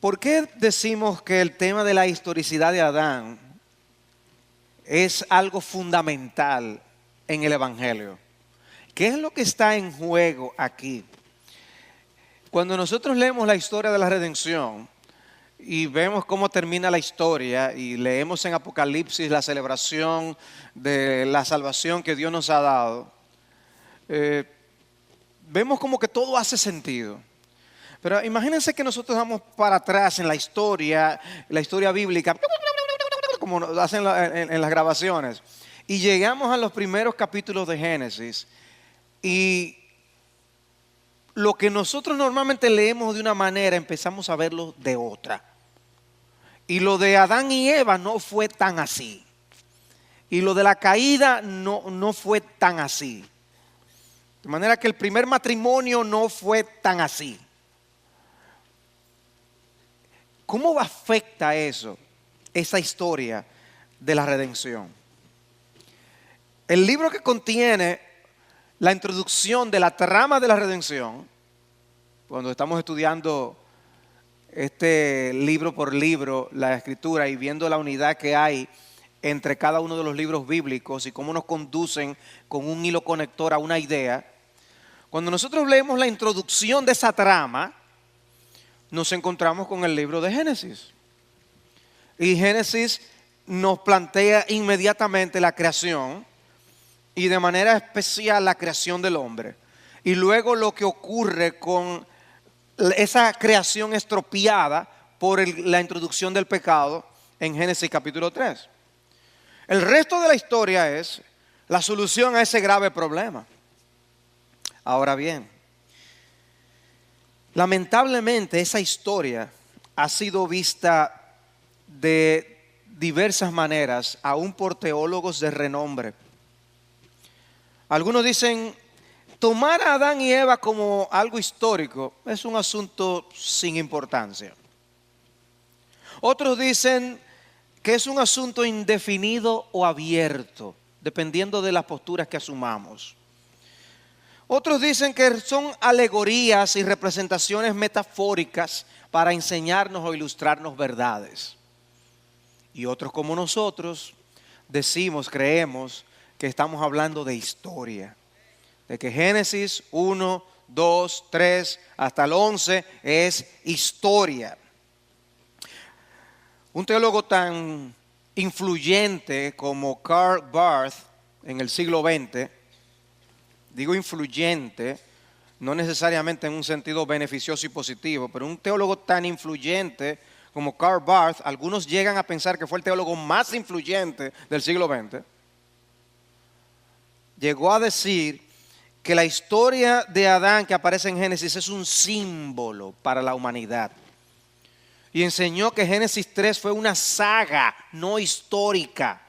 ¿Por qué decimos que el tema de la historicidad de Adán es algo fundamental en el Evangelio? ¿Qué es lo que está en juego aquí? Cuando nosotros leemos la historia de la redención y vemos cómo termina la historia y leemos en Apocalipsis la celebración de la salvación que Dios nos ha dado, vemos como que todo hace sentido. Pero imagínense que nosotros vamos para atrás en la historia bíblica, como hacen en las grabaciones, y llegamos a los primeros capítulos de Génesis, y lo que nosotros normalmente leemos de una manera, empezamos a verlo de otra. Y lo de Adán y Eva no fue tan así. Y lo de la caída no fue tan así. De manera que el primer matrimonio no fue tan así. ¿Cómo afecta eso, esa historia de la redención? El libro que contiene la introducción de la trama de la redención, cuando estamos estudiando este libro por libro, la escritura, y viendo la unidad que hay entre cada uno de los libros bíblicos y cómo nos conducen con un hilo conector a una idea, cuando nosotros leemos la introducción de esa trama, nos encontramos con el libro de Génesis. Y Génesis nos plantea inmediatamente la creación y de manera especial la creación del hombre. Y luego lo que ocurre con esa creación estropeada por la introducción del pecado en Génesis capítulo 3. El resto de la historia es la solución a ese grave problema. Ahora bien, lamentablemente esa historia ha sido vista de diversas maneras, aún por teólogos de renombre. Algunos dicen, tomar a Adán y Eva como algo histórico es un asunto sin importancia. Otros dicen que es un asunto indefinido o abierto, dependiendo de las posturas que asumamos. Otros dicen que son alegorías y representaciones metafóricas para enseñarnos o ilustrarnos verdades. Y otros como nosotros decimos, creemos que estamos hablando de historia. De que Génesis 1, 2, 3 hasta el 11 es historia. Un teólogo tan influyente como Karl Barth en el siglo XX, digo influyente, no necesariamente en un sentido beneficioso y positivo, pero un teólogo tan influyente como Karl Barth, algunos llegan a pensar que fue el teólogo más influyente del siglo XX, llegó a decir que la historia de Adán que aparece en Génesis es un símbolo para la humanidad. Y enseñó que Génesis 3 fue una saga no histórica,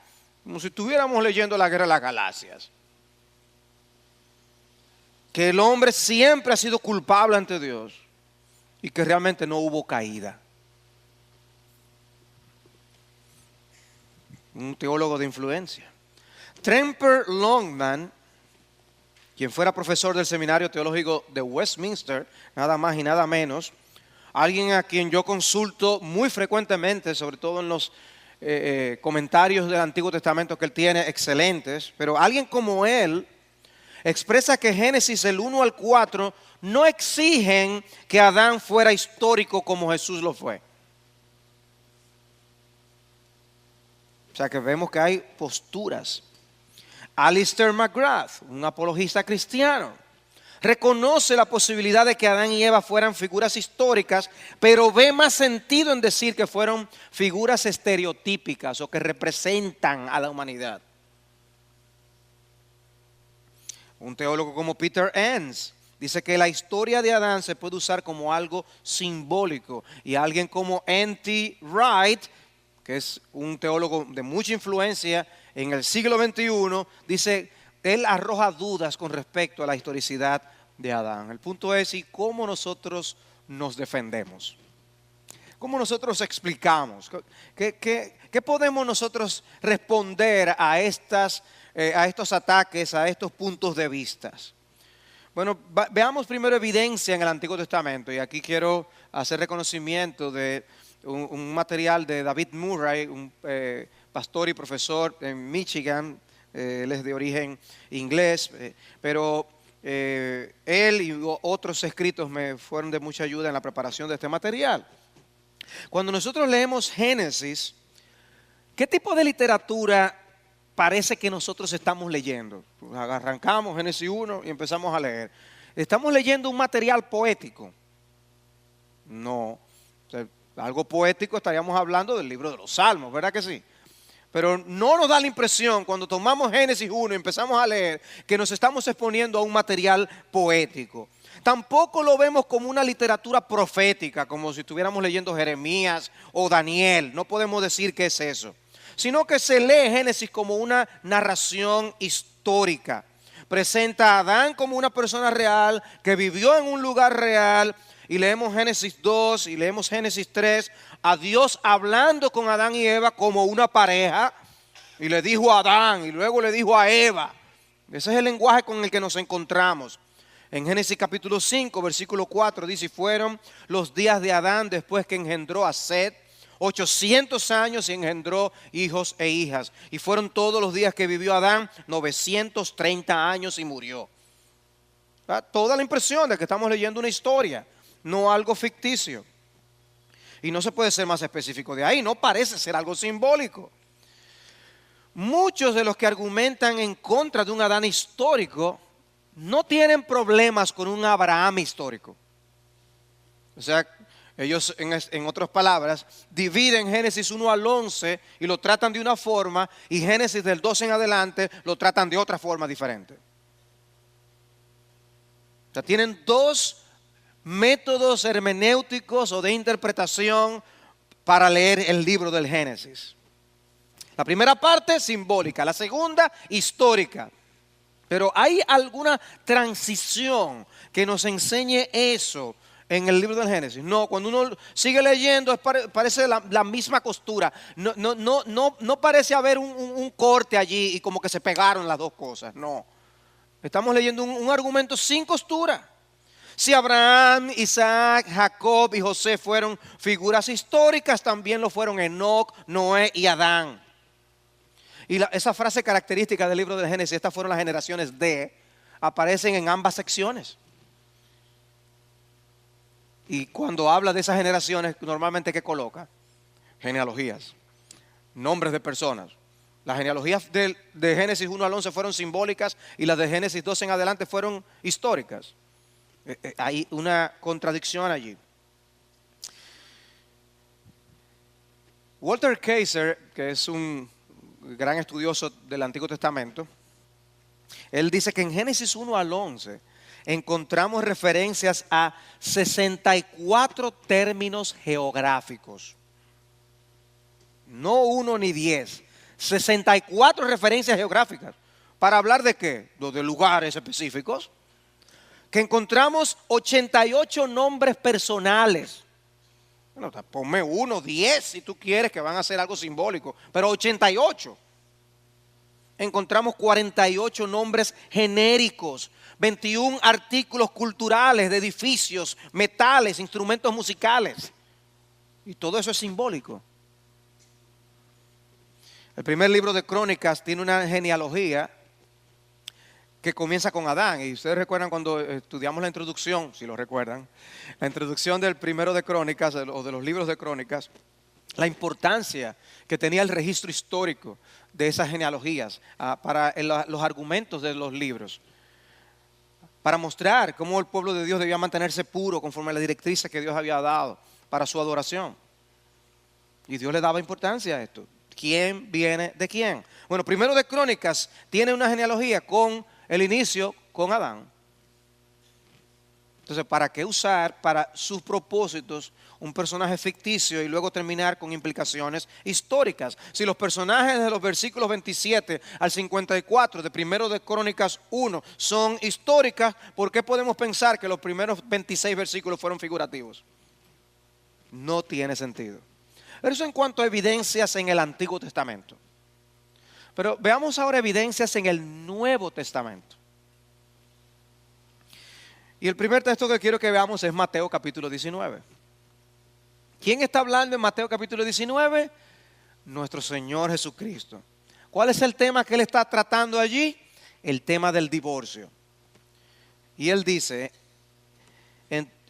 como si estuviéramos leyendo la Guerra de las Galaxias. Que el hombre siempre ha sido culpable ante Dios y que realmente no hubo caída. Un teólogo de influencia. Tremper Longman, quien fuera profesor del Seminario Teológico de Westminster, nada más y nada menos, alguien a quien yo consulto muy frecuentemente, sobre todo en los comentarios del Antiguo Testamento que él tiene, excelentes, pero alguien como él expresa que Génesis el 1 al 4 no exigen que Adán fuera histórico como Jesús lo fue. O sea que vemos que hay posturas. Alistair McGrath, un apologista cristiano, reconoce la posibilidad de que Adán y Eva fueran figuras históricas, pero ve más sentido en decir que fueron figuras estereotípicas o que representan a la humanidad. Un teólogo como Peter Enns dice que la historia de Adán se puede usar como algo simbólico, y alguien como N.T. Wright, que es un teólogo de mucha influencia en el siglo XXI, dice, él arroja dudas con respecto a la historicidad de Adán. El punto es, ¿y cómo nosotros nos defendemos? ¿Cómo nosotros explicamos? ¿Qué podemos nosotros responder a estos ataques, a estos puntos de vista? Bueno, veamos primero evidencia en el Antiguo Testamento. Y aquí quiero hacer reconocimiento de un material de David Murray, un pastor y profesor en Michigan. Él es de origen inglés, pero él y otros escritos me fueron de mucha ayuda en la preparación de este material. Cuando nosotros leemos Génesis, ¿qué tipo de literatura parece que nosotros estamos leyendo? Pues arrancamos Génesis 1 y empezamos a leer. ¿Estamos leyendo un material poético? No. O sea, algo poético estaríamos hablando del libro de los Salmos, ¿verdad que sí? Pero no nos da la impresión cuando tomamos Génesis 1 y empezamos a leer que nos estamos exponiendo a un material poético. Tampoco lo vemos como una literatura profética, como si estuviéramos leyendo Jeremías o Daniel. No podemos decir que es eso. Sino que se lee Génesis como una narración histórica. Presenta a Adán como una persona real que vivió en un lugar real. Y leemos Génesis 2 y leemos Génesis 3, a Dios hablando con Adán y Eva como una pareja. Y le dijo a Adán y luego le dijo a Eva. Ese es el lenguaje con el que nos encontramos. En Génesis capítulo 5, versículo 4 dice: y fueron los días de Adán después que engendró a Set 800 años y engendró hijos e hijas. Y fueron todos los días que vivió Adán 930 años y murió. Da toda la impresión de que estamos leyendo una historia, no algo ficticio. Y no se puede ser más específico de ahí, no parece ser algo simbólico. Muchos de los que argumentan en contra de un Adán histórico no tienen problemas con un Abraham histórico. O sea, ellos, en otras palabras, dividen Génesis 1 al 11 y lo tratan de una forma, y Génesis del 12 en adelante lo tratan de otra forma diferente. O sea, tienen dos métodos hermenéuticos o de interpretación para leer el libro del Génesis. La primera parte simbólica, la segunda histórica. Pero ¿hay alguna transición que nos enseñe eso en el libro del Génesis? No, cuando uno sigue leyendo parece la misma costura. No parece haber un corte allí y como que se pegaron las dos cosas. No, estamos leyendo un argumento sin costura. Si Abraham, Isaac, Jacob y José fueron figuras históricas, también lo fueron Enoc, Noé y Adán. Y esa frase característica del libro del Génesis, estas fueron las generaciones de, aparecen en ambas secciones. Y cuando habla de esas generaciones, normalmente ¿qué coloca? Genealogías, nombres de personas. Las genealogías de Génesis 1 al 11 fueron simbólicas y las de Génesis 12 en adelante fueron históricas. Hay una contradicción allí. Walter Kaiser, que es un gran estudioso del Antiguo Testamento, él dice que en Génesis 1 al 11 encontramos referencias a 64 términos geográficos. No 1 ni 10, 64 referencias geográficas. ¿Para hablar de qué? De lugares específicos. Que encontramos 88 nombres personales. Bueno, ponme 1, 10 si tú quieres, que van a hacer algo simbólico, pero 88. Encontramos 48 nombres genéricos, 21 artículos culturales de edificios, metales, instrumentos musicales. Y todo eso es simbólico. El primer libro de Crónicas tiene una genealogía que comienza con Adán. Y ustedes recuerdan cuando estudiamos la introducción, si lo recuerdan, la introducción del primero de Crónicas o de los libros de Crónicas, la importancia que tenía el registro histórico de esas genealogías para los argumentos de los libros, para mostrar cómo el pueblo de Dios debía mantenerse puro conforme a las directrices que Dios había dado para su adoración. Y Dios le daba importancia a esto. ¿Quién viene de quién? Bueno, primero de Crónicas tiene una genealogía con el inicio con Adán. Entonces, ¿para qué usar para sus propósitos un personaje ficticio y luego terminar con implicaciones históricas? Si los personajes de los versículos 27 al 54 de primero de Crónicas 1 son históricas, ¿por qué podemos pensar que los primeros 26 versículos fueron figurativos? No tiene sentido. Eso en cuanto a evidencias en el Antiguo Testamento. Pero veamos ahora evidencias en el Nuevo Testamento. Y el primer texto que quiero que veamos es Mateo capítulo 19. ¿Quién está hablando en Mateo capítulo 19? Nuestro Señor Jesucristo. ¿Cuál es el tema que Él está tratando allí? El tema del divorcio. Y Él dice,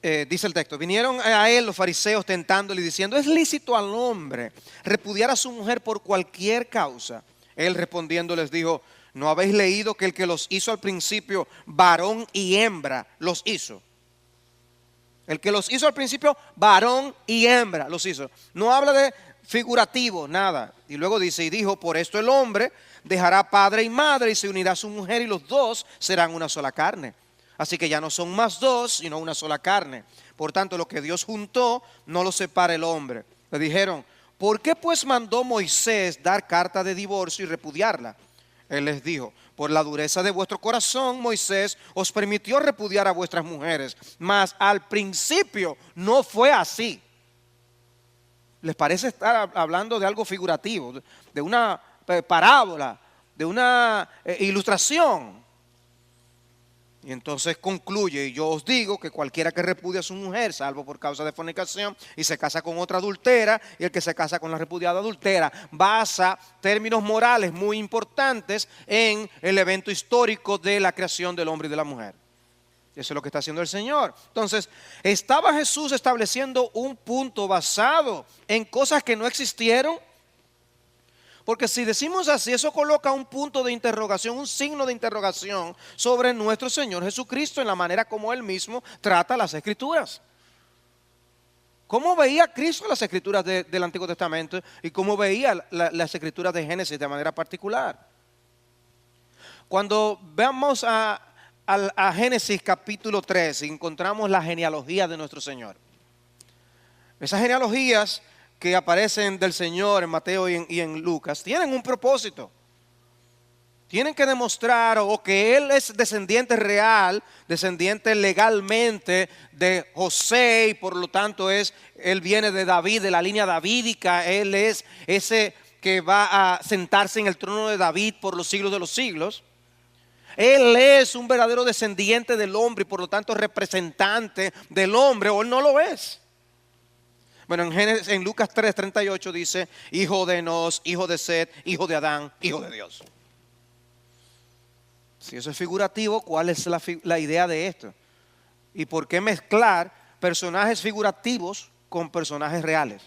dice el texto, vinieron a Él los fariseos tentándole y diciendo, ¿es lícito al hombre repudiar a su mujer por cualquier causa? Él respondiendo les dijo, ¿no habéis leído que el que los hizo al principio, varón y hembra, los hizo? El que los hizo al principio, varón y hembra, los hizo. No habla de figurativo, nada. Y luego dice, y dijo, por esto el hombre dejará padre y madre y se unirá a su mujer y los dos serán una sola carne. Así que ya no son más dos, sino una sola carne. Por tanto, lo que Dios juntó, no lo separa el hombre. Le dijeron, ¿por qué pues mandó Moisés dar carta de divorcio y repudiarla? Él les dijo, por la dureza de vuestro corazón, Moisés os permitió repudiar a vuestras mujeres, mas al principio no fue así. ¿Les parece estar hablando de algo figurativo, de una parábola, de una ilustración? Y entonces concluye, y yo os digo que cualquiera que repudia a su mujer, salvo por causa de fornicación, y se casa con otra adultera, y el que se casa con la repudiada adultera, basa términos morales muy importantes en el evento histórico de la creación del hombre y de la mujer. Eso es lo que está haciendo el Señor. Entonces, estaba Jesús estableciendo un punto basado en cosas que no existieron. Porque si decimos así, eso coloca un punto de interrogación, un signo de interrogación sobre nuestro Señor Jesucristo en la manera como Él mismo trata las Escrituras. ¿Cómo veía Cristo las Escrituras del Antiguo Testamento y cómo veía las Escrituras de Génesis de manera particular? Cuando veamos a Génesis capítulo 3, encontramos la genealogía de nuestro Señor. Esas genealogías que aparecen del Señor en Mateo y en Lucas, tienen un propósito. Tienen que demostrar o que Él es descendiente real, descendiente legalmente de José, y por lo tanto Él viene de David, de la línea davídica. Él es ese que va a sentarse en el trono de David por los siglos de los siglos. Él es un verdadero descendiente del hombre y por lo tanto representante del hombre, o Él no lo es. Bueno, en Lucas 3:38 dice, hijo de Enos, hijo de Set, hijo de Adán, hijo de Dios. Si eso es figurativo, ¿cuál es la idea de esto? ¿Y por qué mezclar personajes figurativos con personajes reales?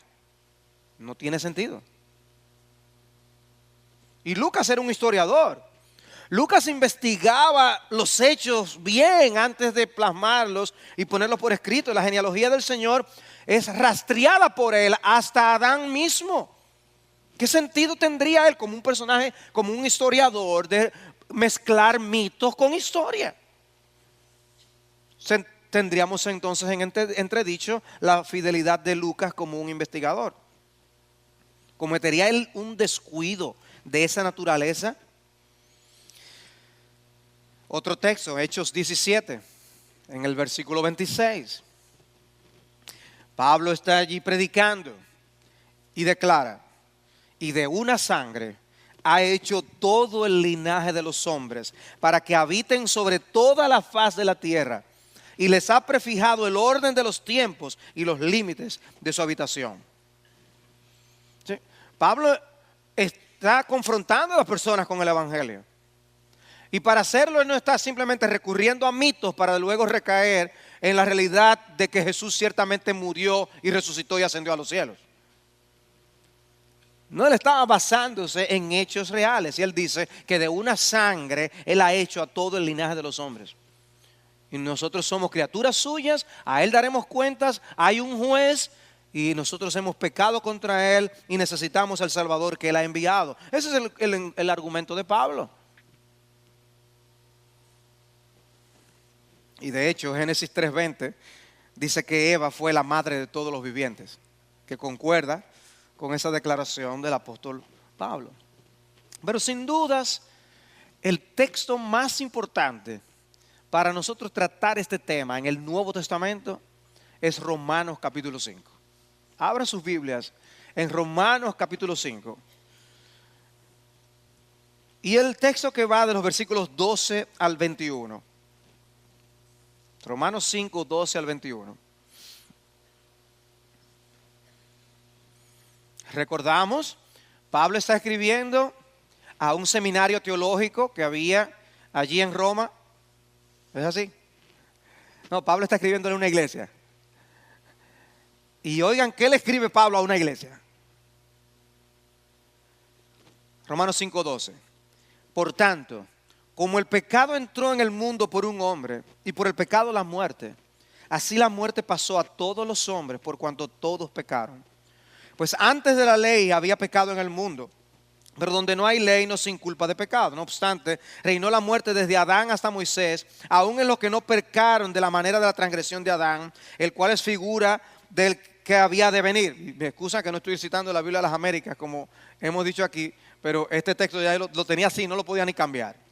No tiene sentido. Y Lucas era un historiador. Lucas investigaba los hechos bien antes de plasmarlos y ponerlos por escrito. La genealogía del Señor es rastreada por él hasta Adán mismo. ¿Qué sentido tendría él como un personaje, como un historiador, de mezclar mitos con historia? Tendríamos entonces en entredicho la fidelidad de Lucas como un investigador. ¿Cometería él un descuido de esa naturaleza? Otro texto, Hechos 17, en el versículo 26. Pablo está allí predicando y declara, y de una sangre ha hecho todo el linaje de los hombres para que habiten sobre toda la faz de la tierra, y les ha prefijado el orden de los tiempos y los límites de su habitación. ¿Sí? Pablo está confrontando a las personas con el evangelio. Y para hacerlo él no está simplemente recurriendo a mitos para luego recaer en la realidad de que Jesús ciertamente murió y resucitó y ascendió a los cielos. No, él estaba basándose en hechos reales. Y él dice que de una sangre él ha hecho a todo el linaje de los hombres. Y nosotros somos criaturas suyas, a él daremos cuentas, hay un juez y nosotros hemos pecado contra él y necesitamos al Salvador que él ha enviado. Ese es el argumento de Pablo. Y de hecho, Génesis 3:20 dice que Eva fue la madre de todos los vivientes, que concuerda con esa declaración del apóstol Pablo. Pero sin dudas, el texto más importante para nosotros tratar este tema en el Nuevo Testamento es Romanos capítulo 5. Abran sus Biblias en Romanos capítulo 5. Y el texto que va de los versículos 12 al 21. Romanos 5, 12 al 21. Recordamos, Pablo está escribiendo a un seminario teológico que había allí en Roma. ¿Es así? No, Pablo está escribiéndole a una iglesia. Y oigan, ¿qué le escribe Pablo a una iglesia? Romanos 5:12. Por tanto, como el pecado entró en el mundo por un hombre, y por el pecado la muerte, así la muerte pasó a todos los hombres por cuanto todos pecaron. Pues antes de la ley había pecado en el mundo, pero donde no hay ley no se inculpa de pecado. No obstante, reinó la muerte desde Adán hasta Moisés, aun en los que no pecaron de la manera de la transgresión de Adán, el cual es figura del que había de venir. Y me excusan que no estoy citando la Biblia de las Américas, como hemos dicho aquí, pero este texto ya lo tenía así, no lo podía ni cambiar.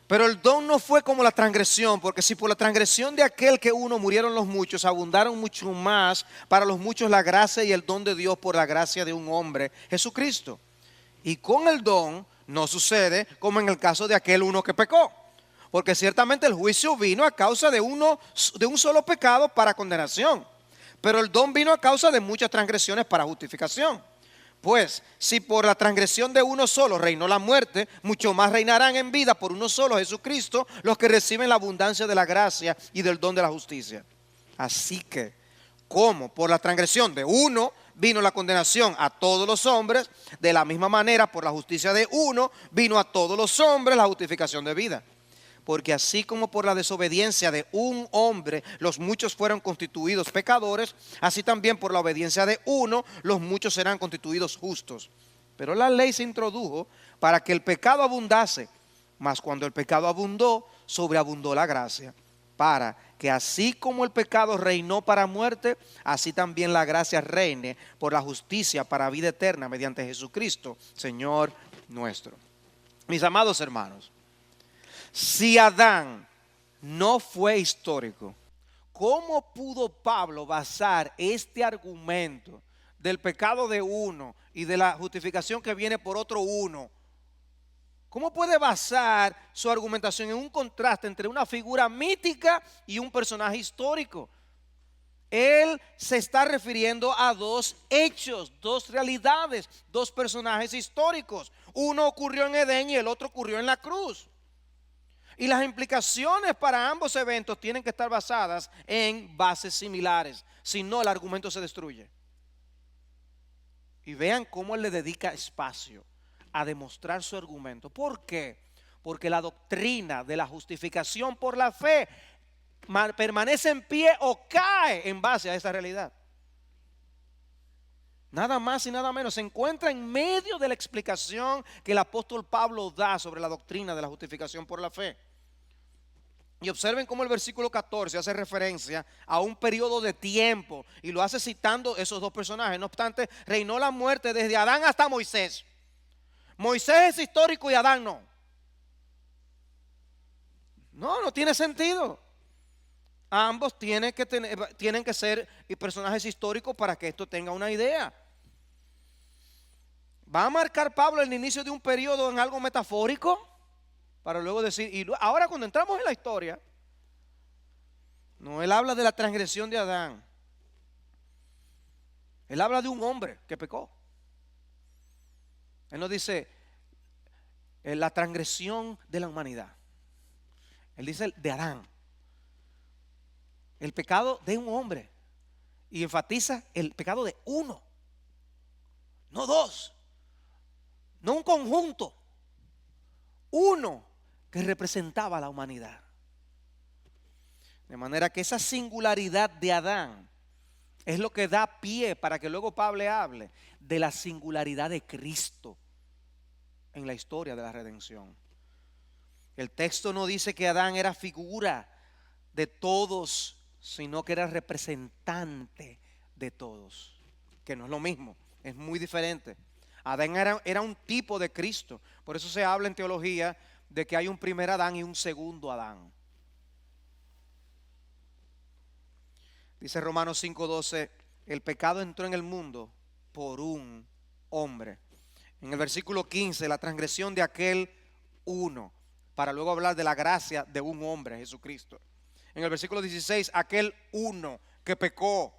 Pero el don no fue como la transgresión, porque si por la transgresión de aquel que uno murieron los muchos, abundaron mucho más para los muchos la gracia y el don de Dios por la gracia de un hombre, Jesucristo. Y con el don no sucede como en el caso de aquel uno que pecó, porque ciertamente el juicio vino a causa de un solo pecado para condenación, pero el don vino a causa de muchas transgresiones para justificación. Pues, si por la transgresión de uno solo reinó la muerte, mucho más reinarán en vida por uno solo, Jesucristo, los que reciben la abundancia de la gracia y del don de la justicia. Así que, como por la transgresión de uno vino la condenación a todos los hombres, de la misma manera por la justicia de uno vino a todos los hombres la justificación de vida. Porque así como por la desobediencia de un hombre los muchos fueron constituidos pecadores, así también por la obediencia de uno los muchos serán constituidos justos. Pero la ley se introdujo para que el pecado abundase, mas cuando el pecado abundó, sobreabundó la gracia, para que así como el pecado reinó para muerte, así también la gracia reine por la justicia para vida eterna mediante Jesucristo, Señor nuestro. Mis amados hermanos, si Adán no fue histórico, ¿cómo pudo Pablo basar este argumento del pecado de uno y de la justificación que viene por otro uno? ¿Cómo puede basar su argumentación en un contraste entre una figura mítica y un personaje histórico? Él se está refiriendo a dos hechos, dos realidades, dos personajes históricos. Uno ocurrió en Edén y el otro ocurrió en la cruz. Y las implicaciones para ambos eventos tienen que estar basadas en bases similares. Si no, el argumento se destruye. Y vean cómo él le dedica espacio a demostrar su argumento. ¿Por qué? Porque la doctrina de la justificación por la fe permanece en pie o cae en base a esa realidad. Nada más y nada menos. Se encuentra en medio de la explicación que el apóstol Pablo da sobre la doctrina de la justificación por la fe. Y observen cómo el versículo 14 hace referencia a un periodo de tiempo y lo hace citando esos dos personajes. No obstante, reinó la muerte desde Adán hasta Moisés. Moisés es histórico y Adán no. No tiene sentido. Ambos tienen que ser personajes históricos para que esto tenga una idea. ¿Va a marcar Pablo el inicio de un periodo en algo metafórico? Para luego decir, y ahora cuando entramos en la historia, no, él habla de la transgresión de Adán. Él habla de un hombre que pecó. Él no dice la transgresión de la humanidad. Él dice de Adán. El pecado de un hombre. Y enfatiza el pecado de uno. No dos. No un conjunto. Uno que representaba a la humanidad. De manera que esa singularidad de Adán es lo que da pie para que luego Pablo hable de la singularidad de Cristo en la historia de la redención. El texto no dice que Adán era figura de todos, sino que era representante de todos, que no es lo mismo, es muy diferente. Adán era un tipo de Cristo. Por eso se habla en teología de que hay un primer Adán y un segundo Adán. Dice Romanos 5:12, el pecado entró en el mundo por un hombre. En el versículo 15, la transgresión de aquel uno. para luego hablar de la gracia de un hombre, Jesucristo. En el versículo 16, aquel uno que pecó.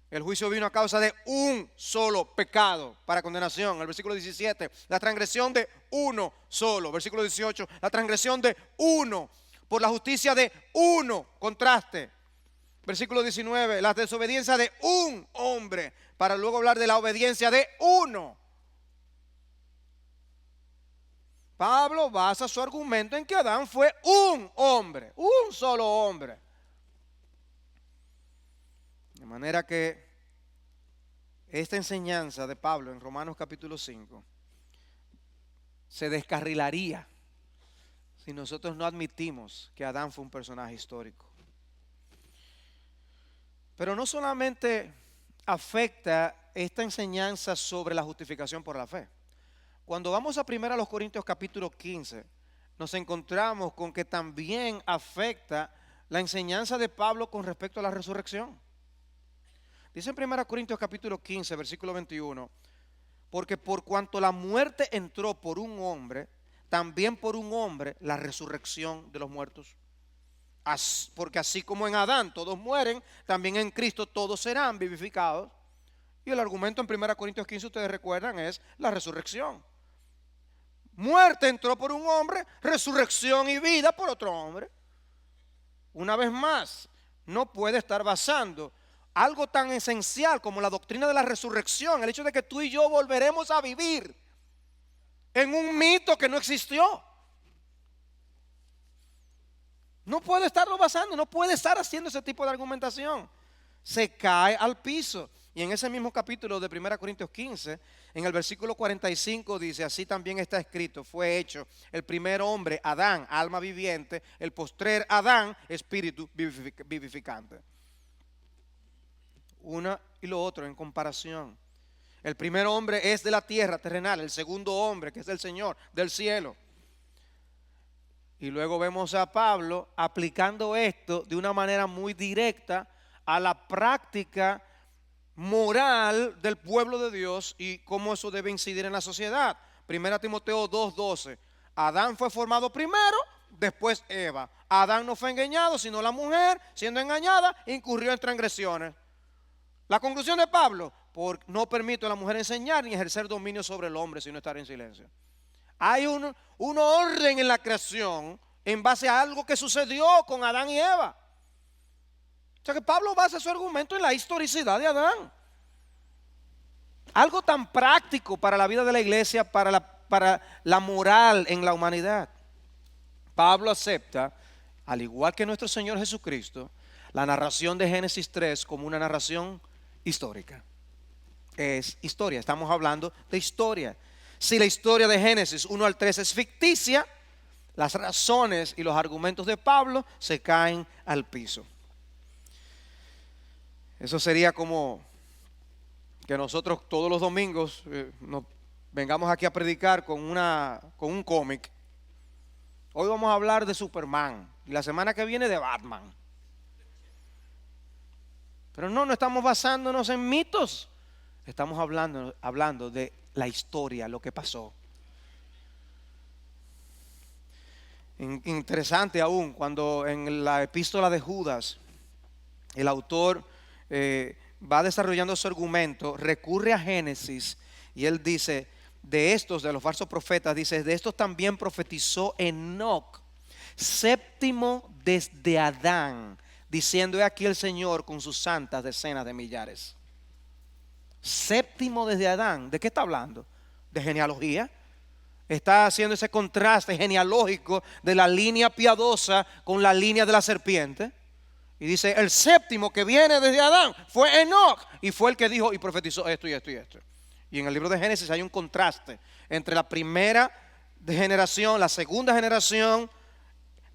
El juicio vino a causa de un solo pecado para condenación. El versículo 17, la transgresión de uno solo. Versículo 18, la transgresión de uno por la justicia de uno. Contraste. Versículo 19, la desobediencia de un hombre para luego hablar de la obediencia de uno. Pablo basa su argumento en que Adán fue un hombre, un solo hombre. De manera que esta enseñanza de Pablo en Romanos capítulo 5 se descarrilaría si nosotros no admitimos que Adán fue un personaje histórico. Pero no solamente afecta esta enseñanza sobre la justificación por la fe. Cuando vamos a 1 Corintios capítulo 15, nos encontramos con que también afecta la enseñanza de Pablo con respecto a la resurrección. Dice en 1 Corintios capítulo 15, versículo 21, porque por cuanto la muerte entró por un hombre, también por un hombre la resurrección de los muertos. Porque así como en Adán todos mueren, también en Cristo todos serán vivificados. Y el argumento en 1 Corintios 15, ustedes recuerdan, es la resurrección. Muerte entró por un hombre, resurrección y vida por otro hombre. Una vez más, no puede estar basando algo tan esencial como la doctrina de la resurrección, el hecho de que tú y yo volveremos a vivir, en un mito que no existió. No puede estarlo basando, no puede estar haciendo ese tipo de argumentación. Se cae al piso. Y en ese mismo capítulo de 1 Corintios 15, en el versículo 45 dice, así también está escrito, fue hecho el primer hombre, Adán, alma viviente, el postrer Adán, espíritu vivificante. Una y lo otro en comparación. El primer hombre es de la tierra terrenal, el segundo hombre que es del Señor, del cielo. Y luego vemos a Pablo aplicando esto de una manera muy directa a la práctica moral del pueblo de Dios y cómo eso debe incidir en la sociedad. 1 Timoteo 2:12. Adán fue formado primero, después Eva. Adán no fue engañado, sino la mujer, siendo engañada, incurrió en transgresiones. La conclusión de Pablo, no permito a la mujer enseñar ni ejercer dominio sobre el hombre, sino estar en silencio. Hay un orden en la creación en base a algo que sucedió con Adán y Eva. O sea que Pablo basa su argumento en la historicidad de Adán. Algo tan práctico para la vida de la iglesia, para la moral en la humanidad. Pablo acepta, al igual que nuestro Señor Jesucristo, la narración de Génesis 3 como una narración histórica. Es historia, estamos hablando de historia. Si la historia de Génesis 1 al 3 es ficticia, las razones y los argumentos de Pablo se caen al piso. Eso sería como que nosotros todos los domingos nos vengamos aquí a predicar con un cómic. Hoy vamos a hablar de Superman y la semana que viene de Batman. Pero no estamos basándonos en mitos. Estamos hablando de la historia, lo que pasó. Interesante aún, cuando en la epístola de Judas, el autor va desarrollando su argumento, recurre a Génesis y él dice, de los falsos profetas, dice, de estos también profetizó Enoc, séptimo desde Adán, diciendo, he aquí el Señor con sus santas decenas de millares. Séptimo desde Adán, ¿de qué está hablando? De genealogía. Está haciendo ese contraste genealógico de la línea piadosa con la línea de la serpiente. Y dice, el séptimo que viene desde Adán fue Enoc. Y fue el que dijo y profetizó esto y esto y esto. Y en el libro de Génesis hay un contraste entre la primera generación, la segunda generación,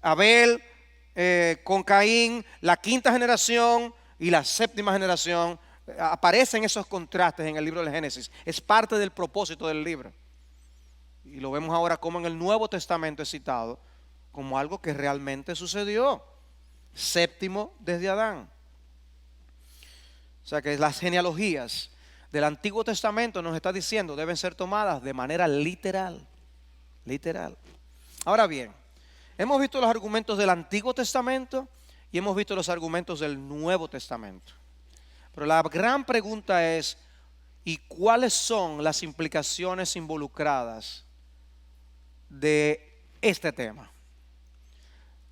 Abel con Caín, la quinta generación y la séptima generación. Aparecen esos contrastes en el libro de Génesis. Es parte del propósito del libro. Y lo vemos ahora como en el Nuevo Testamento es citado como algo que realmente sucedió. Séptimo desde Adán. O sea que las genealogías del Antiguo Testamento nos está diciendo deben ser tomadas de manera literal. Literal. Ahora bien, hemos visto los argumentos del Antiguo Testamento y hemos visto los argumentos del Nuevo Testamento. Pero la gran pregunta es, ¿y cuáles son las implicaciones involucradas de este tema?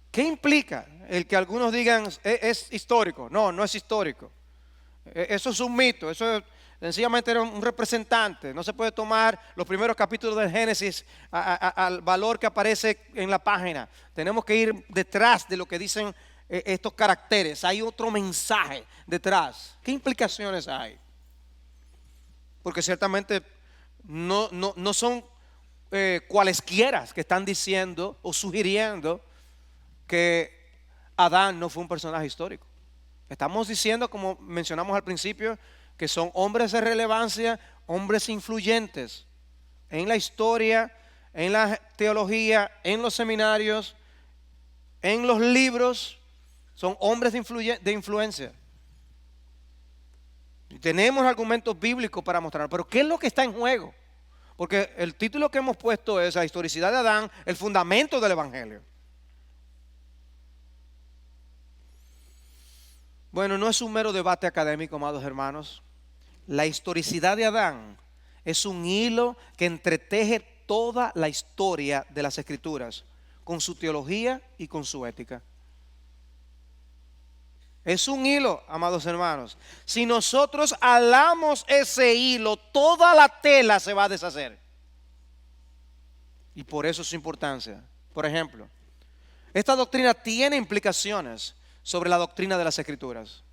¿Qué implica el que algunos digan es histórico? No, no es histórico. Eso es un mito, eso sencillamente era un representante. No se puede tomar los primeros capítulos del Génesis al valor que aparece en la página. Tenemos que ir detrás de lo que dicen estos caracteres. Hay otro mensaje detrás. ¿Qué implicaciones hay? Porque ciertamente no son cualesquiera que están diciendo o sugiriendo que Adán no fue un personaje histórico. Estamos diciendo, como mencionamos al principio, que son hombres de relevancia, hombres influyentes en la historia, en la teología, en los seminarios, en los libros. Son hombres de influencia. Y tenemos argumentos bíblicos para mostrar. Pero ¿qué es lo que está en juego? Porque el título que hemos puesto es La historicidad de Adán, el fundamento del Evangelio. Bueno, no es un mero debate académico, amados hermanos. La historicidad de Adán es un hilo que entreteje toda la historia de las Escrituras, con su teología y con su ética. Es un hilo, amados hermanos. Si nosotros alamos ese hilo, toda la tela se va a deshacer. Y por eso su importancia. Por ejemplo, esta doctrina tiene implicaciones sobre la doctrina de las Escrituras.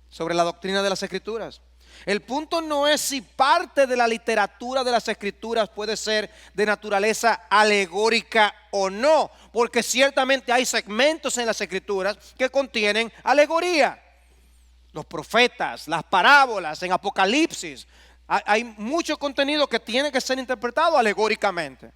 Sobre la doctrina de las Escrituras. El punto no es si parte de la literatura de las Escrituras puede ser de naturaleza alegórica o no, porque ciertamente hay segmentos en las Escrituras que contienen alegoría. Los profetas, las parábolas en Apocalipsis, hay mucho contenido que tiene que ser interpretado alegóricamente.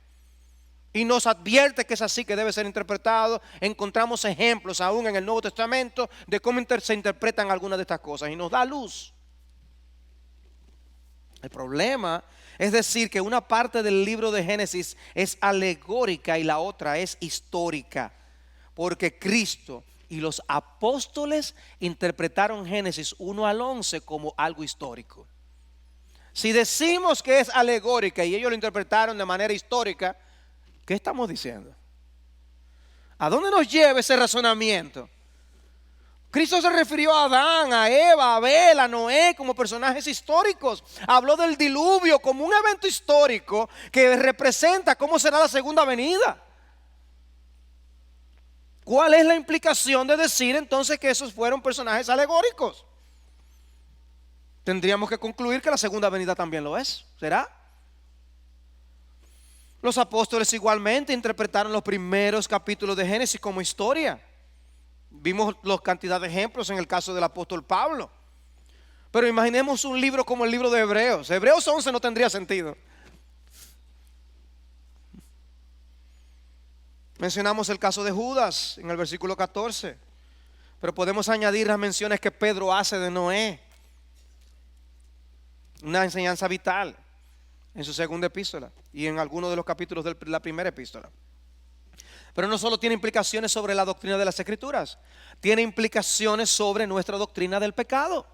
Y nos advierte que es así que debe ser interpretado. Encontramos ejemplos aún en el Nuevo Testamento de cómo se interpretan algunas de estas cosas y nos da luz. El problema es decir que una parte del libro de Génesis es alegórica y la otra es histórica, porque Cristo y los apóstoles interpretaron Génesis 1 al 11 como algo histórico. Si decimos que es alegórica y ellos lo interpretaron de manera histórica, ¿qué estamos diciendo? ¿A dónde nos lleva ese razonamiento? Cristo se refirió a Adán, a Eva, a Abel, a Noé como personajes históricos. Habló del diluvio como un evento histórico que representa cómo será la segunda venida. ¿Cuál es la implicación de decir entonces que esos fueron personajes alegóricos? Tendríamos que concluir que la segunda venida también lo es. ¿Será? Los apóstoles igualmente interpretaron los primeros capítulos de Génesis como historia. Vimos la cantidad de ejemplos en el caso del apóstol Pablo. Pero imaginemos un libro como el libro de Hebreos. Hebreos 11 no tendría sentido. Mencionamos el caso de Judas en el versículo 14. Pero podemos añadir las menciones que Pedro hace de Noé. Una enseñanza vital en su segunda epístola y en algunos de los capítulos de la primera epístola. Pero no solo tiene implicaciones sobre la doctrina de las Escrituras, tiene implicaciones sobre nuestra doctrina del pecado.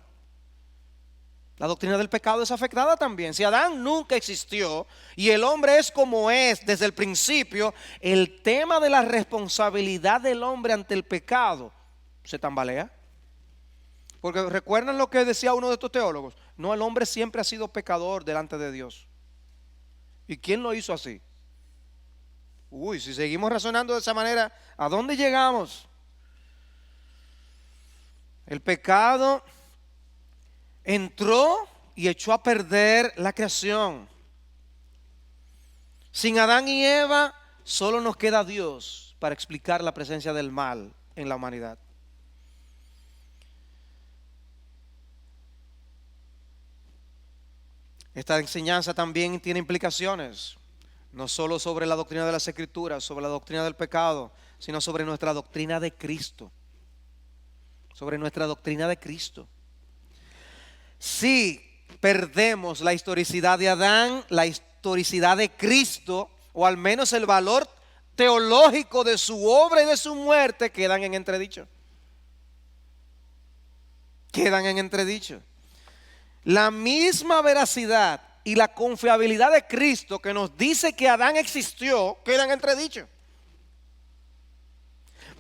La doctrina del pecado es afectada también. Si Adán nunca existió y el hombre es como es desde el principio, el tema de la responsabilidad del hombre ante el pecado se tambalea. Porque recuerdan lo que decía uno de estos teólogos: no, el hombre siempre ha sido pecador delante de Dios. ¿Y quién lo hizo así? Uy, si seguimos razonando de esa manera, ¿a dónde llegamos? El pecado entró y echó a perder la creación. Sin Adán y Eva, solo nos queda Dios para explicar la presencia del mal en la humanidad. Esta enseñanza también tiene implicaciones, no solo sobre la doctrina de las Escrituras, sobre la doctrina del pecado, sino sobre nuestra doctrina de Cristo. Sobre nuestra doctrina de Cristo. Si perdemos la historicidad de Adán, la historicidad de Cristo, o al menos el valor teológico de su obra y de su muerte quedan en entredicho. Quedan en entredicho. La misma veracidad y la confiabilidad de Cristo que nos dice que Adán existió, quedan en entredicho.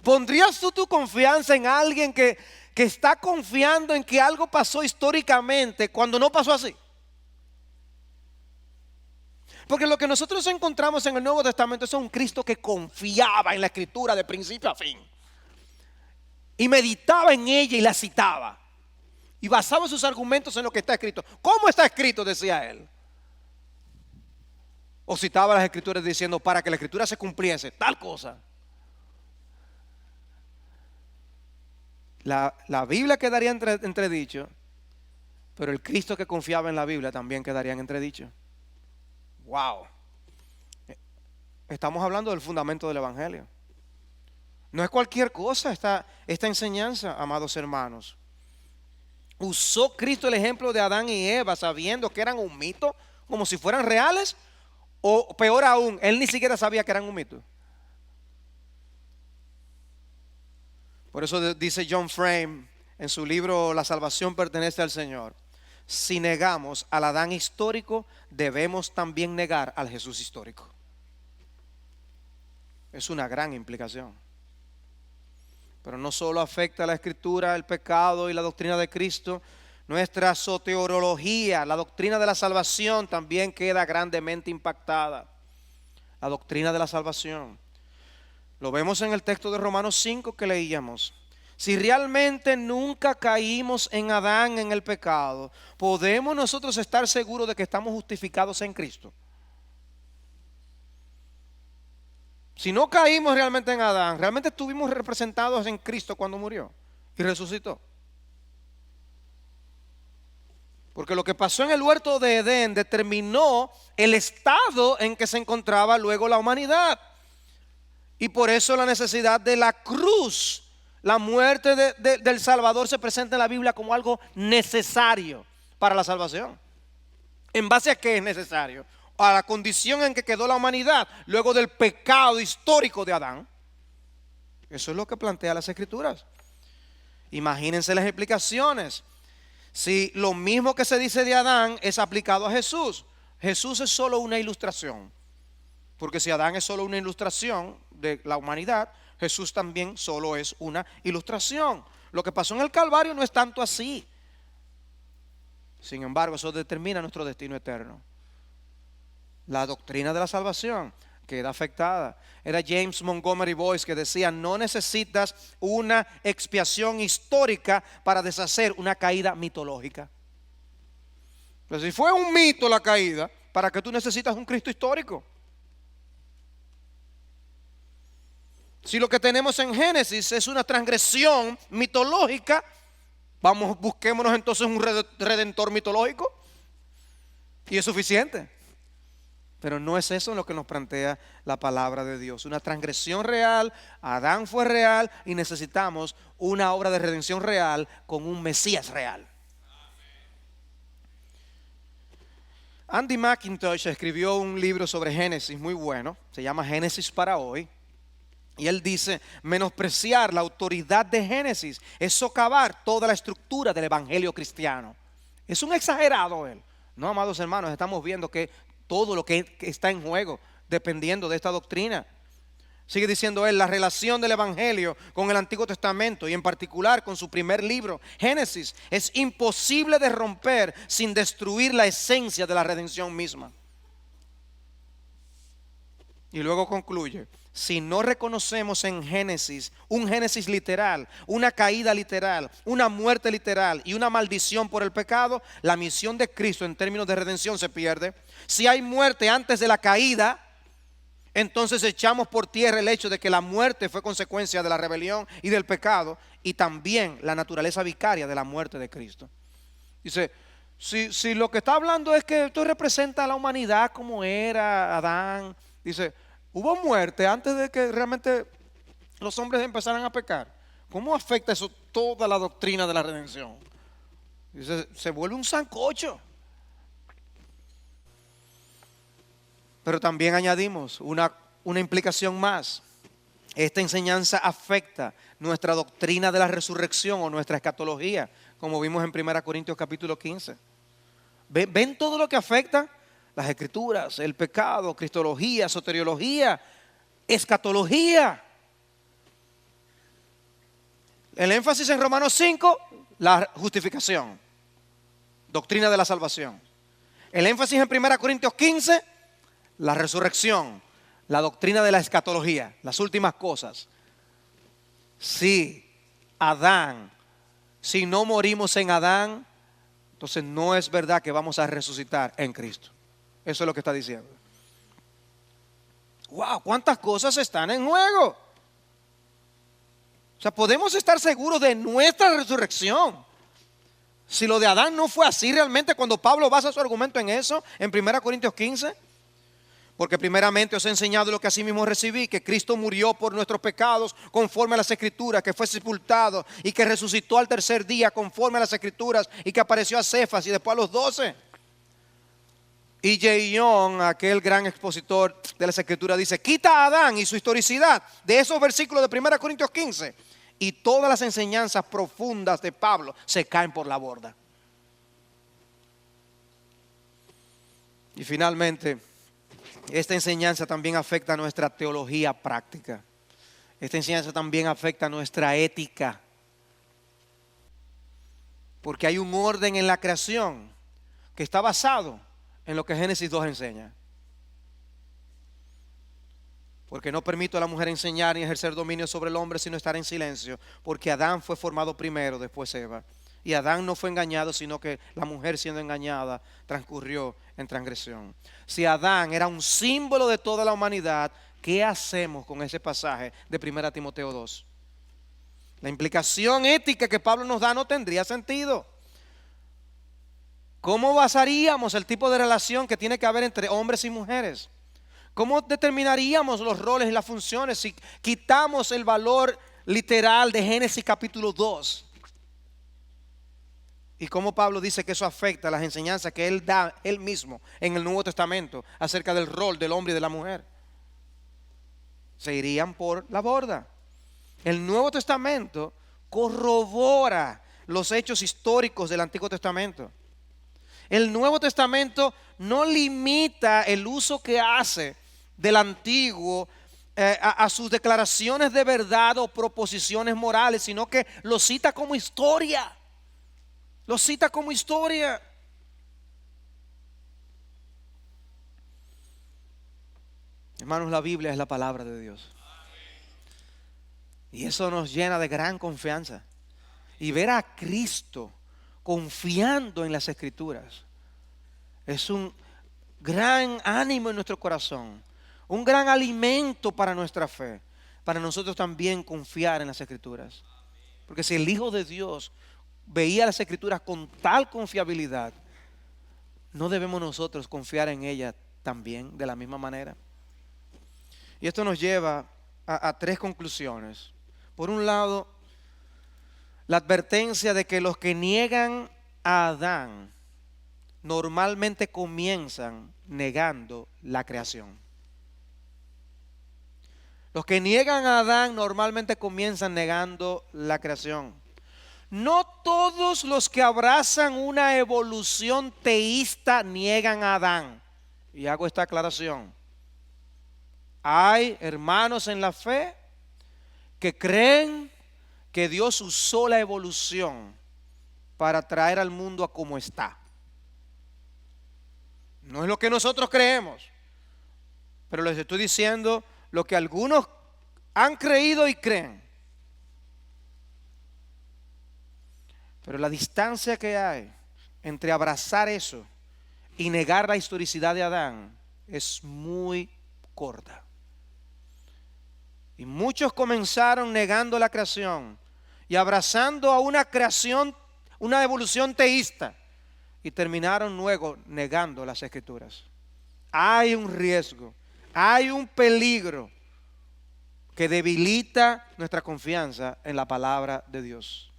¿Pondrías tú tu confianza en alguien que está confiando en que algo pasó históricamente cuando no pasó así? Porque lo que nosotros encontramos en el Nuevo Testamento es un Cristo que confiaba en la Escritura de principio a fin. Y meditaba en ella y la citaba. Y basaba sus argumentos en lo que está escrito. ¿Cómo está escrito?, decía él. O citaba las Escrituras diciendo, para que la Escritura se cumpliese, tal cosa. La Biblia quedaría entredicho, pero el Cristo que confiaba en la Biblia también quedaría en entredicho. Wow. Estamos hablando del fundamento del Evangelio. No es cualquier cosa esta enseñanza, amados hermanos. ¿Usó Cristo el ejemplo de Adán y Eva sabiendo que eran un mito, como si fueran reales? O peor aún, él ni siquiera sabía que eran un mito. Por eso dice John Frame en su libro La salvación pertenece al Señor: si negamos al Adán histórico, debemos también negar al Jesús histórico. Es una gran implicación. Pero no solo afecta a la Escritura, el pecado y la doctrina de Cristo. Nuestra soteriología, la doctrina de la salvación, también queda grandemente impactada. La doctrina de la salvación. Lo vemos en el texto de Romanos 5 que leíamos. Si realmente nunca caímos en Adán en el pecado, ¿podemos nosotros estar seguros de que estamos justificados en Cristo? Si no caímos realmente en Adán, realmente estuvimos representados en Cristo cuando murió y resucitó. Porque lo que pasó en el huerto de Edén determinó el estado en que se encontraba luego la humanidad. Y por eso la necesidad de la cruz, la muerte del Salvador se presenta en la Biblia como algo necesario para la salvación. ¿En base a qué es necesario? A la condición en que quedó la humanidad luego del pecado histórico de Adán. Eso es lo que plantea las Escrituras. Imagínense las explicaciones. Si lo mismo que se dice de Adán es aplicado a Jesús, Jesús es solo una ilustración. Porque si Adán es solo una ilustración de la humanidad, Jesús también solo es una ilustración. Lo que pasó en el Calvario no es tanto así. Sin embargo, eso determina nuestro destino eterno. La doctrina de la salvación queda afectada. Era James Montgomery Boyce que decía: no necesitas una expiación histórica para deshacer una caída mitológica. Pero si fue un mito la caída, ¿para qué tú necesitas un Cristo histórico? Si lo que tenemos en Génesis es una transgresión mitológica, busquémonos entonces un redentor mitológico y es suficiente. Pero no es eso lo que nos plantea la palabra de Dios. Una transgresión real, Adán fue real y necesitamos una obra de redención real con un Mesías real. Andy McIntosh escribió un libro sobre Génesis muy bueno, se llama Génesis para hoy. Y él dice: menospreciar la autoridad de Génesis es socavar toda la estructura del evangelio cristiano. Es un exagerado él. No, amados hermanos, estamos viendo que todo lo que está en juego dependiendo de esta doctrina. Sigue diciendo él: la relación del evangelio con el Antiguo Testamento y en particular con su primer libro, Génesis, es imposible de romper sin destruir la esencia de la redención misma. Y luego concluye: si no reconocemos en Génesis un Génesis literal, una caída literal, una muerte literal y una maldición por el pecado, la misión de Cristo en términos de redención se pierde. Si hay muerte antes de la caída, entonces echamos por tierra el hecho de que la muerte fue consecuencia de la rebelión y del pecado, y también la naturaleza vicaria de la muerte de Cristo. Dice: si lo que está hablando es que esto representa a la humanidad como era Adán, dice, hubo muerte antes de que realmente los hombres empezaran a pecar. ¿Cómo afecta eso toda la doctrina de la redención? Dice, se vuelve un sancocho. Pero también añadimos una una implicación más. Esta enseñanza afecta nuestra doctrina de la resurrección o nuestra escatología, como vimos en 1 Corintios capítulo 15. ¿Ven todo lo que afecta? Las escrituras, el pecado, cristología, soteriología, escatología. El énfasis en Romanos 5, la justificación, doctrina de la salvación. El énfasis en 1 Corintios 15, la resurrección, la doctrina de la escatología, las últimas cosas. Si Adán, si no morimos en Adán, entonces no es verdad que vamos a resucitar en Cristo. Eso es lo que está diciendo. ¡Wow! ¿Cuántas cosas están en juego? O sea, podemos estar seguros de nuestra resurrección. Si lo de Adán no fue así realmente, cuando Pablo basa su argumento en eso, en 1 Corintios 15, porque primeramente os he enseñado lo que asimismo recibí, que Cristo murió por nuestros pecados conforme a las Escrituras, que fue sepultado y que resucitó al tercer día conforme a las Escrituras y que apareció a Cefas y después a los 12. Y J. Young, aquel gran expositor de las Escrituras, dice: quita a Adán y su historicidad de esos versículos de 1 Corintios 15 y todas las enseñanzas profundas de Pablo se caen por la borda. Y finalmente, esta enseñanza también afecta a nuestra teología práctica. Esta enseñanza también afecta a nuestra ética. Porque hay un orden en la creación que está basado en lo que Génesis 2 enseña. Porque no permito a la mujer enseñar ni ejercer dominio sobre el hombre, sino estar en silencio. Porque Adán fue formado primero, después Eva. Y Adán no fue engañado, sino que la mujer, siendo engañada, transcurrió en transgresión. Si Adán era un símbolo de toda la humanidad, ¿qué hacemos con ese pasaje de 1 Timoteo 2? La implicación ética que Pablo nos da no tendría sentido. ¿Cómo basaríamos el tipo de relación que tiene que haber entre hombres y mujeres? ¿Cómo determinaríamos los roles y las funciones si quitamos el valor literal de Génesis capítulo 2? Y cómo Pablo dice que eso afecta a las enseñanzas que él da él mismo en el Nuevo Testamento acerca del rol del hombre y de la mujer. Se irían por la borda. El Nuevo Testamento corrobora los hechos históricos del Antiguo Testamento. El Nuevo Testamento no limita el uso que hace del Antiguo a sus declaraciones de verdad o proposiciones morales, sino que lo cita como historia. Lo cita como historia. Hermanos, la Biblia es la palabra de Dios. Y eso nos llena de gran confianza. Y ver a Cristo confiando en las Escrituras es un gran ánimo en nuestro corazón, un gran alimento para nuestra fe, para nosotros también confiar en las Escrituras. Porque si el Hijo de Dios veía las Escrituras con tal confiabilidad, ¿no debemos nosotros confiar en ellas también de la misma manera? Y esto nos lleva a tres conclusiones. Por un lado, la advertencia de que los que niegan a Adán normalmente comienzan negando la creación. Los que niegan a Adán normalmente comienzan negando la creación. No todos los que abrazan una evolución teísta niegan a Adán. Y hago esta aclaración. Hay hermanos en la fe que creen que Dios usó la evolución para traer al mundo a como está. No es lo que nosotros creemos, pero les estoy diciendo lo que algunos han creído y creen. Pero la distancia que hay entre abrazar eso y negar la historicidad de Adán es muy corta. Y muchos comenzaron negando la creación y abrazando a una creación, una evolución teísta, y terminaron luego negando las Escrituras. Hay un riesgo, hay un peligro que debilita nuestra confianza en la palabra de Dios.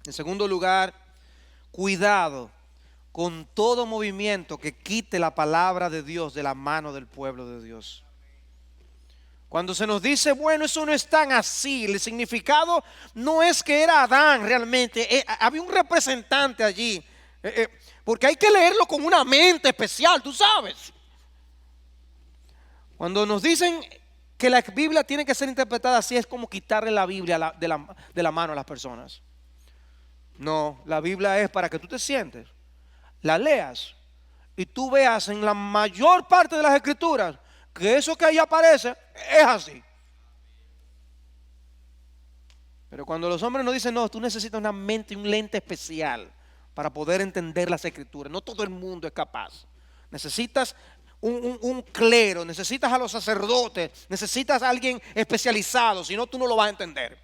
En segundo lugar, cuidado con todo movimiento que quite la palabra de Dios de la mano del pueblo de Dios. Cuando se nos dice, bueno, eso no es tan así, el significado no es que era Adán realmente, había un representante allí, porque hay que leerlo con una mente especial, tú sabes. Cuando nos dicen que la Biblia tiene que ser interpretada así, es como quitarle la Biblia de la mano a las personas. No, la Biblia es para que tú te sientes, la leas y tú veas en la mayor parte de las escrituras que eso que ahí aparece es así. Pero cuando los hombres nos dicen, no, tú necesitas una mente y un lente especial para poder entender las escrituras, no todo el mundo es capaz. Necesitas un clero, necesitas a los sacerdotes, necesitas a alguien especializado, si no tú no lo vas a entender.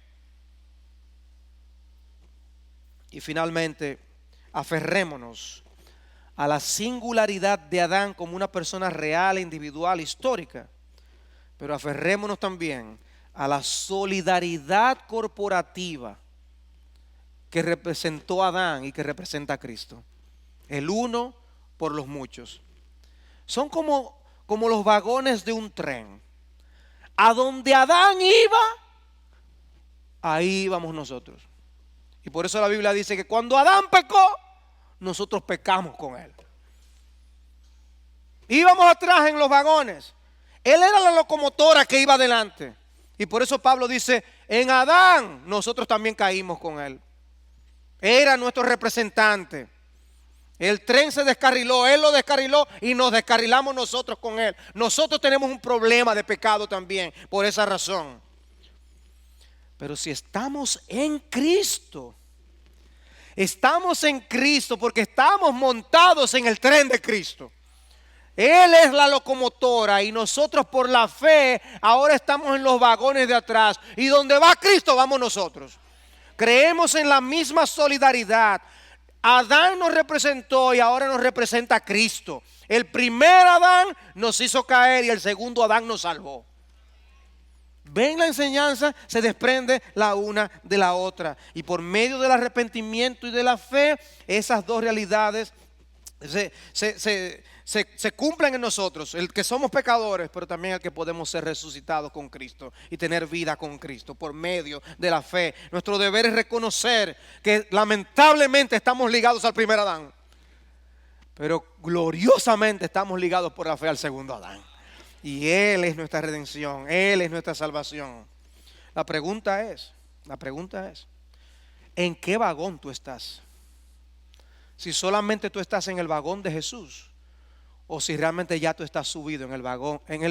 Y finalmente, aferrémonos a la singularidad de Adán como una persona real, individual, histórica, pero aferrémonos también a la solidaridad corporativa que representó a Adán y que representa a Cristo. El uno por los muchos. Son como los vagones de un tren. A donde Adán iba, ahí íbamos nosotros. Y por eso la Biblia dice que cuando Adán pecó, nosotros pecamos con él. Íbamos atrás en los vagones. Él era la locomotora que iba adelante. Y por eso Pablo dice, en Adán nosotros también caímos con él. Era nuestro representante. El tren se descarriló, él lo descarriló y nos descarrilamos nosotros con él. Nosotros tenemos un problema de pecado también, por esa razón. Pero si estamos en Cristo porque estamos montados en el tren de Cristo. Él es la locomotora y nosotros por la fe ahora estamos en los vagones de atrás. Y donde va Cristo vamos nosotros. Creemos en la misma solidaridad. Adán nos representó y ahora nos representa Cristo. El primer Adán nos hizo caer y el segundo Adán nos salvó. Ven, la enseñanza se desprende la una de la otra. Y por medio del arrepentimiento y de la fe, esas dos realidades se cumplen en nosotros. El que somos pecadores, pero también el que podemos ser resucitados con Cristo y tener vida con Cristo por medio de la fe. Nuestro deber es reconocer que lamentablemente estamos ligados al primer Adán, pero gloriosamente estamos ligados por la fe al segundo Adán. Y Él es nuestra redención, Él es nuestra salvación. La pregunta es, ¿en qué vagón tú estás? Si solamente tú estás en el vagón de Jesús, o si realmente ya tú estás subido en el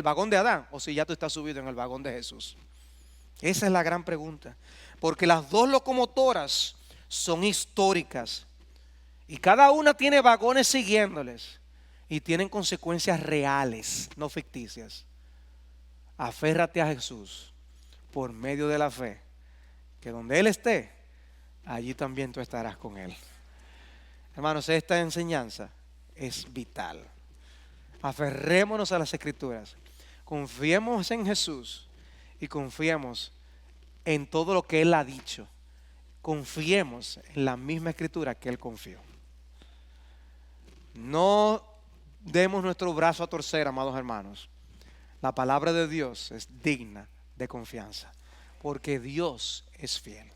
vagón de Adán, o si ya tú estás subido en el vagón de Jesús. Esa es la gran pregunta. Porque las dos locomotoras son históricas y cada una tiene vagones siguiéndoles. Y tienen consecuencias reales, no ficticias. Aférrate a Jesús por medio de la fe, que donde Él esté, allí también tú estarás con Él. Hermanos, esta enseñanza es vital. Aferrémonos a las Escrituras, confiemos en Jesús y confiemos en todo lo que Él ha dicho. Confiemos en la misma Escritura que Él confió. No demos nuestro brazo a torcer, amados hermanos. La palabra de Dios es digna de confianza, porque Dios es fiel.